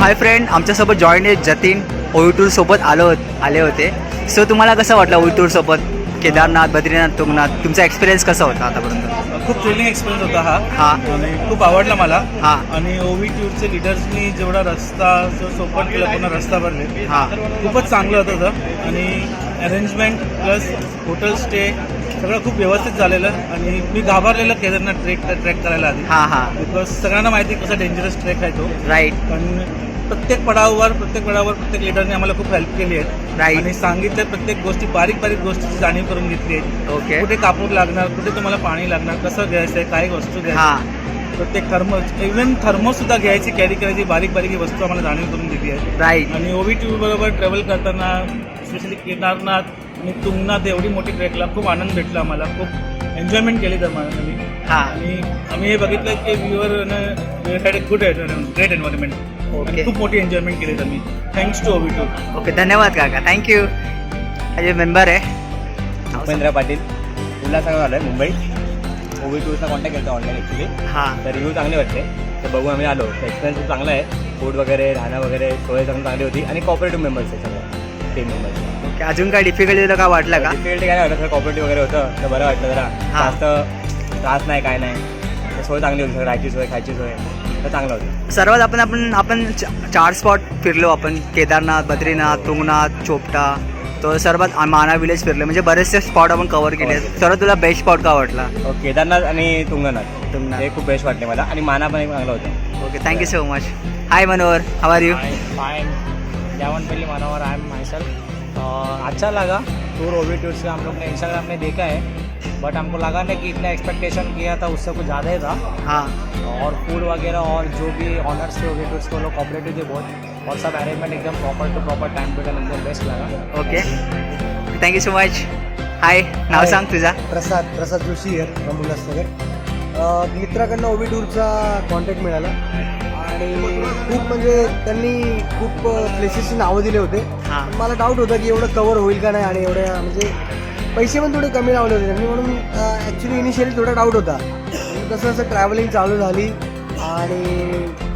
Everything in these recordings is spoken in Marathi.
हाय फ्रेंड, आमच्यासोबत जॉईन आहे जतीन. ओवी सोबत आले होते. सो तुम्हाला कसं वाटलं ओवी सोबत? केदारनाथ, बद्रीनाथ, तुंगनाथ, तुमचा एक्सपिरियन्स कसा होता आतापर्यंत? खूप थ्रिलिंग एक्सपिरियन्स होता हा. आणि खूप आवडला मला. हां आणि ओवी टूरचे लिडर्सनी जेवढा रस्ता जो सोपट केला, पूर्ण रस्ता भरले, हां खूपच चांगलं होतं. आणि अरेंजमेंट प्लस हॉटेल स्टे सगळं खूप व्यवस्थित झालेलं. आणि मी घाबरलेलं केदारनाथ ट्रेक करायला आधी, हां बिकॉज सगळ्यांना माहिती कसा डेंजरस ट्रेक आहे तो. राईट. पण प्रत्येक पडावावर प्रत्येक लिडरने आम्हाला खूप हेल्प केली आहे. राईट. आणि सांगितलं प्रत्येक गोष्टी, बारीक गोष्टीची जाणीव करून घेतली आहे. ओके. कुठे कापूर लागणार, कुठे तुम्हाला पाणी लागणार, कसं घ्यायचं आहे, काही वस्तू घ्यायचं, हां प्रत्येक थर्मोस सुद्धा घ्यायची, कॅरी करायची, बारीक वस्तू आम्हाला जाणीव करून दिली आहे. राईट. आणि ओवी टूर बरोबर ट्रॅव्हल करताना स्पेशली केदारनाथ आणि तुंगनाथ एवढी मोठी ट्रेकला खूप आनंद भेटला आम्हाला. खूप एन्जॉयमेंट केली तर आम्ही. हां. आणि आम्ही हे बघितलं की we had a great environment. Okay. खूप मोठी एन्जॉयमेंट केली आम्ही, थँक्स टू ओवी टूर. ओके, धन्यवाद काका, थँक्यू. माझे मेंबर आहे उपेंद्र पाटील, उल्हासनगर आलो आहे मुंबई. ओवी टूरचा कॉन्टॅक्ट केला ऑनलाईन ॲक्च्युली. हां. तर रिव्ह्यू चांगले वाटते, तर बघू आम्ही आलो. तर एक्सपिरियन्स खूप चांगला आहे. फूड वगैरे, राहणं वगैरे सोय चांगली होती. आणि कॉपरेटिव्ह मेंबर्स आहे सगळं, टीम मेंबर्स. ओके. अजून काय डिफिकल्टी का वाटलं का? डिफिकल्टी काय नाही वाटलं, सगळं कॉपरेटिव्ह वगैरे होतं, तर बरं वाटलं जरा. हां. जास्त त्रास नाही, काय नाही. तर सोय चांगली होती, सगळं राहायची सोय, खायची सोय, तर चांगलं होतं. सर्वात आपण 4 स्पॉट फिरलो आपण. केदारनाथ, बद्रीनाथ, तुंगनाथ, चोपटा. तो सर्वात माना विलेज फिरले, म्हणजे बरेचसे स्पॉट आपण कव्हर केले. सर्वात तुला बेस्ट स्पॉट का वाटला? केदारनाथ आणि तुंगनाथ हे खूप बेस्ट वाटले मला. आणि माना पण एक चांगलं होतं. Okay, thank you so much. Hi Manohar, how are you? Fine. Javanpalli Manohar, I am myself. अच्छा लगा टूर ओवी टूर से. हम लोग ने इंस्टाग्राम में देखा है, बट हमको लगा नहीं कि इतना एक्सपेक्टेशन किया था उससे कुछ ज़्यादा ही था. हाँ. और फूड वगैरह और जो भी ऑनर्स थे ओवी टूर्स को लोग कॉपरेटिव थे बहुत. और सब अरेंजमेंट एकदम proper to proper time to time एकदम बेस्ट लगा. Okay, thank you so much. Hi, नाव हाय. सांग तुझा. प्रसाद जोशी आहे फ्रॉम उल्हासनगर. मित्राकडनं ओवी टूरचा कॉन्टॅक्ट मिळाला आणि खूप म्हणजे त्यांनी खूप प्लेसेसची नावं दिले होते. हां. मला डाऊट होता की एवढं कवर होईल का नाही, आणि एवढ्या म्हणजे पैसे पण थोडे कमी लावले होते त्यांनी, म्हणून ॲक्च्युली इनिशियली थोडा डाऊट होता. तसं असं ट्रॅव्हलिंग चालू झाली आणि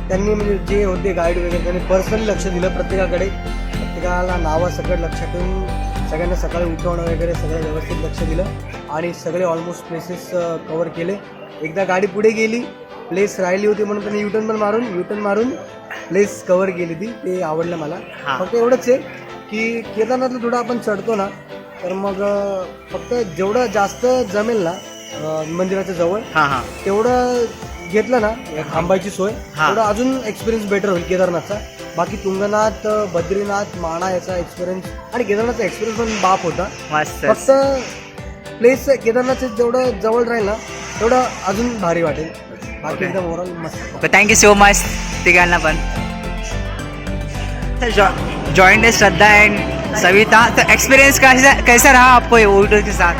त्यांनी म्हणजे जे होते गाईड वगैरे त्यांनी पर्सनली लक्ष दिलं प्रत्येकाला नावासकट लक्ष ठेवून सगळ्यांना सकाळी उठवणं वगैरे सगळं व्यवस्थित लक्ष दिलं. आणि सगळे ऑलमोस्ट प्लेसेस कवर केले. एकदा गाडी पुढे गेली, प्लेस राहिली होती म्हणून त्यांनी युटर्न मारून प्लेस कवर केली ती. ते आवडलं मला. हां. फक्त एवढंच आहे की केदारनाथला थोडं आपण चढतो ना, तर मग फक्त जेवढं जास्त जमेल ना मंदिराच्या जवळ हां तेवढं घेतलं ना थांबायची सोय, हां. थोडं अजून एक्सपिरियन्स बेटर होईल केदारनाथचा. बाकी तुंगनाथ, बद्रीनाथ, माणा याचा एक्सपिरियन्स आणि केदारनाथचा एक्सपिरियन्स पण बाप होता. मस्त. फक्त प्लेस केदारनाथचं जेवढं जवळ राहील ना तेवढं अजून भारी वाटेल. बाकी एकदम ओव्हरऑल मस्त. ओके, थँक्यू सो मच तिघांना पण. जॉइंट है श्रद्धा एंड सविता. तो एक्सपीरियंस कैसा रहा आपको ये ओवी टूर के साथ?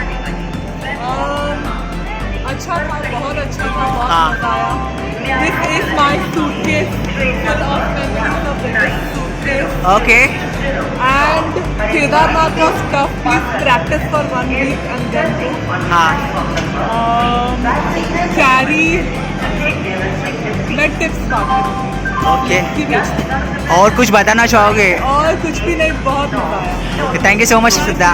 अच्छा था, बहुत अच्छा था, बहुत हाँ. मजा आया. This is my suitcase full of memories of this suitcase. Okay. And Kedarnath was tough. Please practice for 1 week and then go. हाँ. Carry. मैं टिप्स बांटूंगी. ओके. की बेचती. और कुछ बताना चाहोगे? और कुछ भी नहीं, बहुत मजा आया. Thank you so much Shraddha.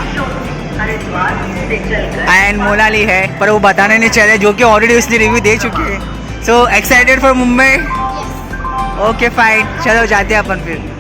End Monali है, पर वो बताने नहीं चाहते, जो कि ऑलरेडी उसने रिव्यू दे चुकी है. So excited for Mumbai. Okay fine, चलो जाते हैं अपन फिर.